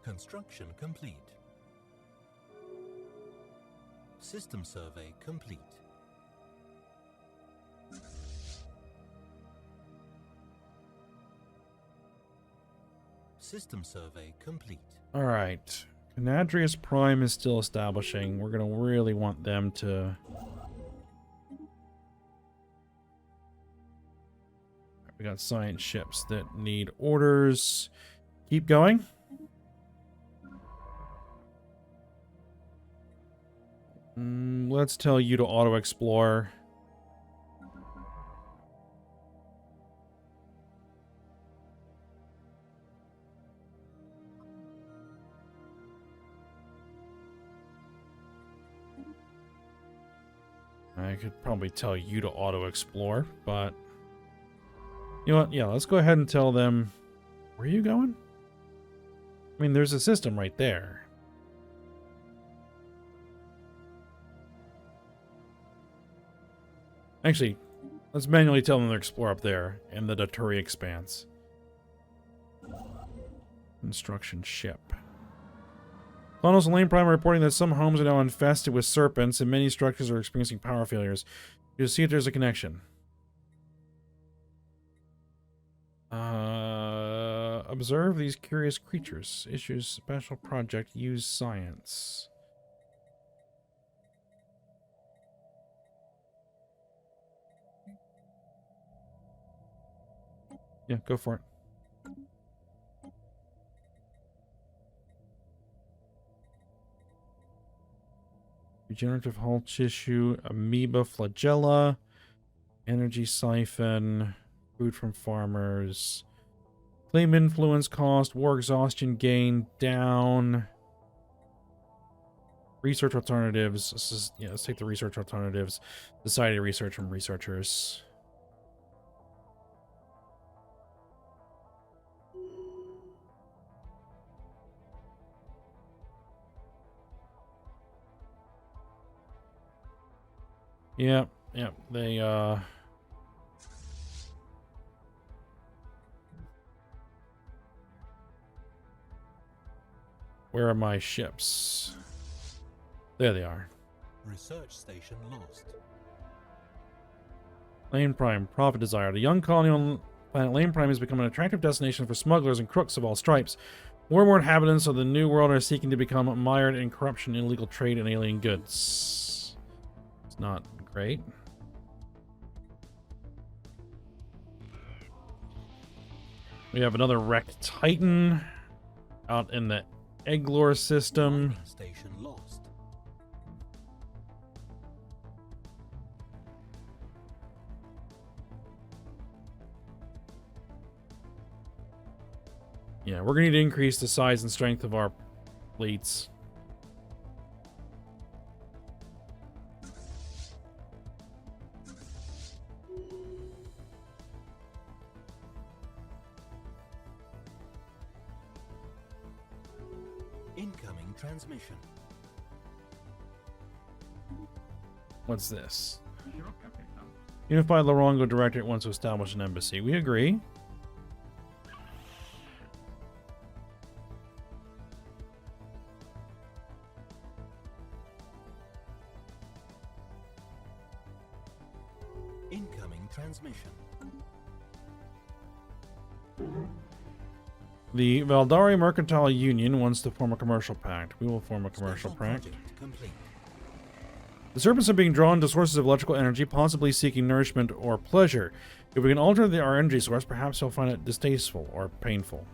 Construction complete. System survey complete. System survey complete. All right. Canadrius Prime is still establishing. We're going to really want them to... We got science ships that need orders. Keep going. Let's tell you to auto-explore. I could probably tell you to auto-explore, but... You know what? Yeah, let's go ahead and tell them... Where are you going? I mean, there's a system right there. Actually, let's manually tell them to explore up there in the Daturi Expanse. Construction ship. Colonial and Lane Prime are reporting that some homes are now infested with serpents and many structures are experiencing power failures. You'll see if there's a connection. Observe these curious creatures. Issues special project. Use science. Yeah, go for it. Regenerative hull tissue, amoeba flagella, energy siphon, food from farmers, claim influence cost, war exhaustion gain down, research alternatives. This is, yeah, let's take the research alternatives. Society research from researchers. Yep, they, where are my ships? There they are. Research station lost. Lane Prime, profit desire. The young colony on planet Lane Prime has become an attractive destination for smugglers and crooks of all stripes. More and more inhabitants of the New World are seeking to become mired in corruption, illegal trade, and alien goods. It's not great. We have another wrecked Titan out in the Eglor system. Station lost. Yeah, we're going to need to increase the size and strength of our fleets. Incoming transmission. What's this? Unified Lorongo Directorate wants to establish an embassy. We agree. Incoming transmission. The Valdari Mercantile Union wants to form a commercial pact. We will form a commercial Special pact. project complete. The serpents are being drawn to sources of electrical energy, possibly seeking nourishment or pleasure. If we can alter our energy source, perhaps they'll find it distasteful or painful.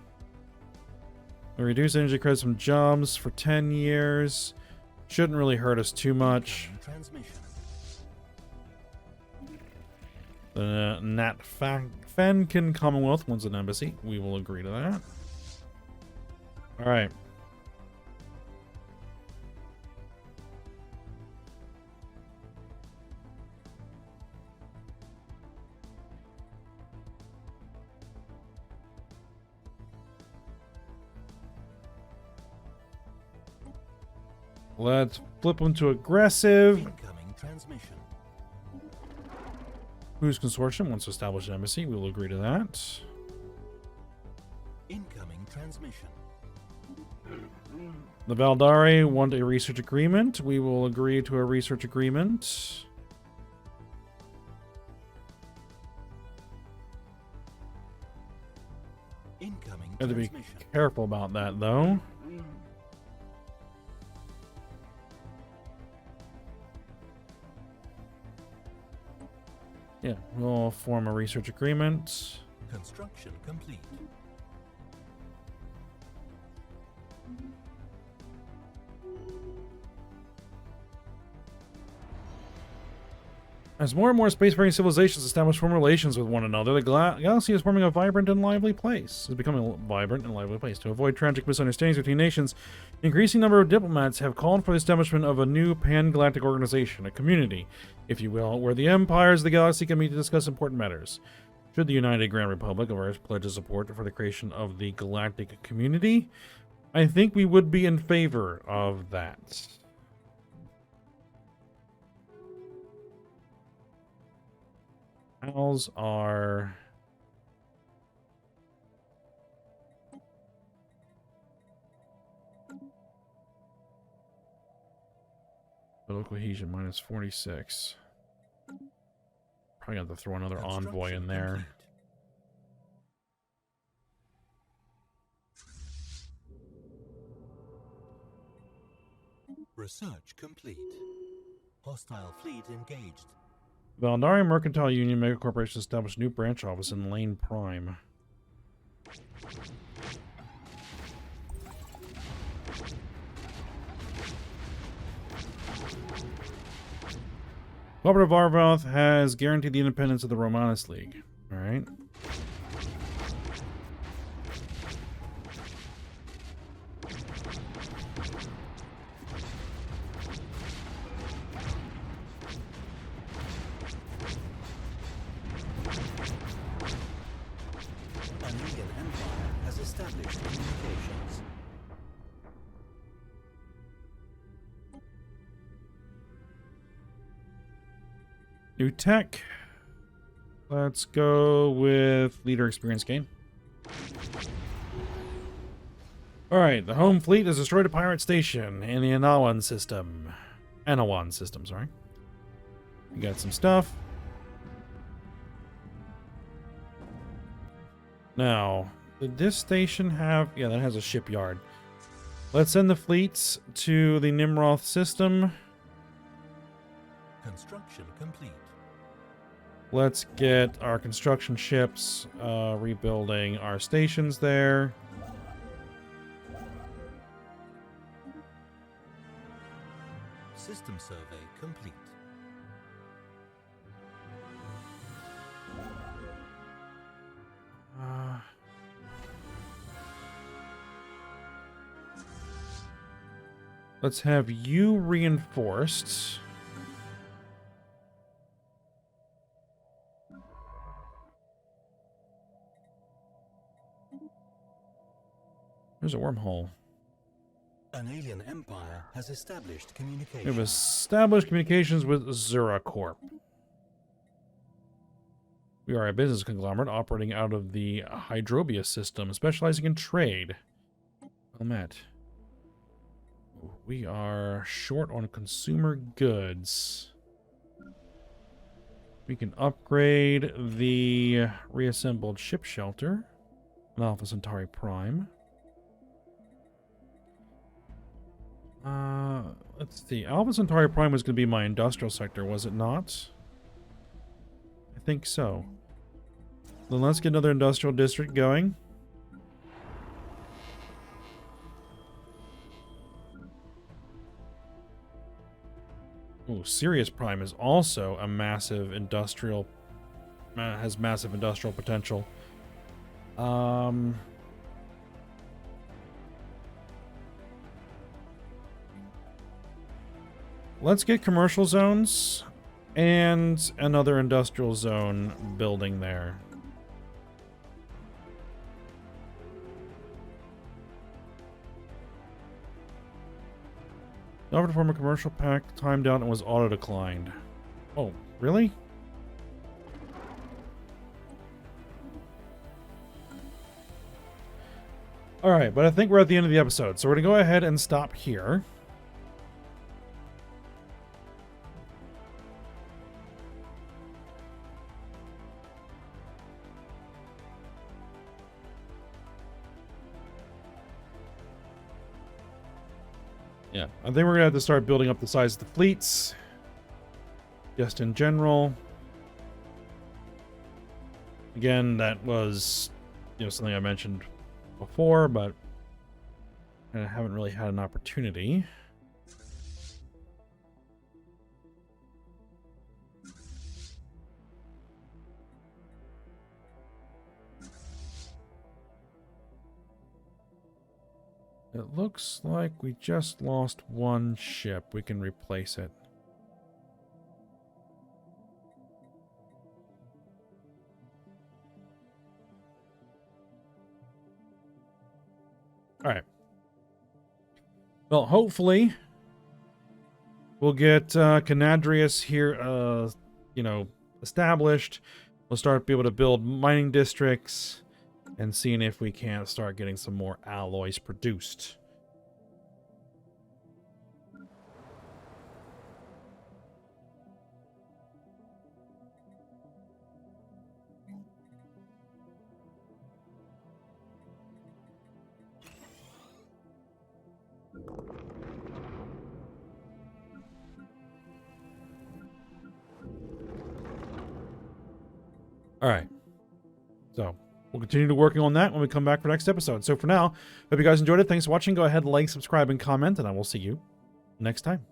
We reduce energy credits from jobs for 10 years. Shouldn't really hurt us too much. Incoming transmission. The Fenkin Commonwealth wants an embassy. We will agree to that. Alright. Let's flip them to aggressive. Incoming transmission. Whose consortium wants to establish an embassy? We will agree to that. Incoming transmission. The Valdari want a research agreement. We will agree to a research agreement. Incoming Got to be careful about that, though. Yeah, we'll form a research agreement. Construction complete. As more and more spacefaring civilizations establish firm relations with one another, the galaxy is forming a vibrant and lively place. It's becoming a vibrant and lively place. To avoid tragic misunderstandings between nations, an increasing number of diplomats have called for the establishment of a new pan-galactic organization, a community, if you will, where the empires of the galaxy can meet to discuss important matters. Should the United Grand Republic of ours pledge support for the creation of the galactic community, I think we would be in favor of that. Owls are... Total cohesion minus 46. Probably have to throw another envoy in there. Research complete. Hostile fleet engaged. Valdari Mercantile Union Mega Corporation established a new branch office in Lane Prime. Cooperative Arvoth has guaranteed the independence of the Romanus League. Alright. New tech. Let's go with leader experience gain. Alright, the home fleet has destroyed a pirate station in the Anawan system. Anawan system, sorry. We got some stuff. Now, did this station have... Yeah, that has a shipyard. Let's send the fleets to the Nimroth system. Construction complete. Let's get our construction ships rebuilding our stations there. System survey complete. Let's have you reinforced. There's a wormhole. An alien empire has established communication. We have established communications with Zura Corp. We are a business conglomerate operating out of the Hydrobia system, specializing in trade. Well met. We are short on consumer goods. We can upgrade the reassembled ship shelter on Alpha Centauri Prime. Let's see. Alpha Centauri Prime was going to be my industrial sector, was it not? I think so. Then let's get another industrial district going. Oh, Sirius Prime is also a massive industrial... has massive industrial potential. Let's get commercial zones and another industrial zone building there. Offered to form a commercial pact, timed out, and was auto-declined. Oh, really? Alright, but I think we're at the end of the episode, so we're going to go ahead and stop here. I think we're going to have to start building up the size of the fleets. Just in general. Again, that was, something I mentioned before, but I haven't really had an opportunity. It looks like we just lost one ship. We can replace it. All right. Well, hopefully we'll get Canadrius here, established. We'll start be able to build mining districts and seeing if we can't start getting some more alloys produced. All right. So we'll continue to working on that when we come back for next episode. So for now, hope you guys enjoyed it. Thanks for watching. Go ahead, like, subscribe, and comment, and I will see you next time.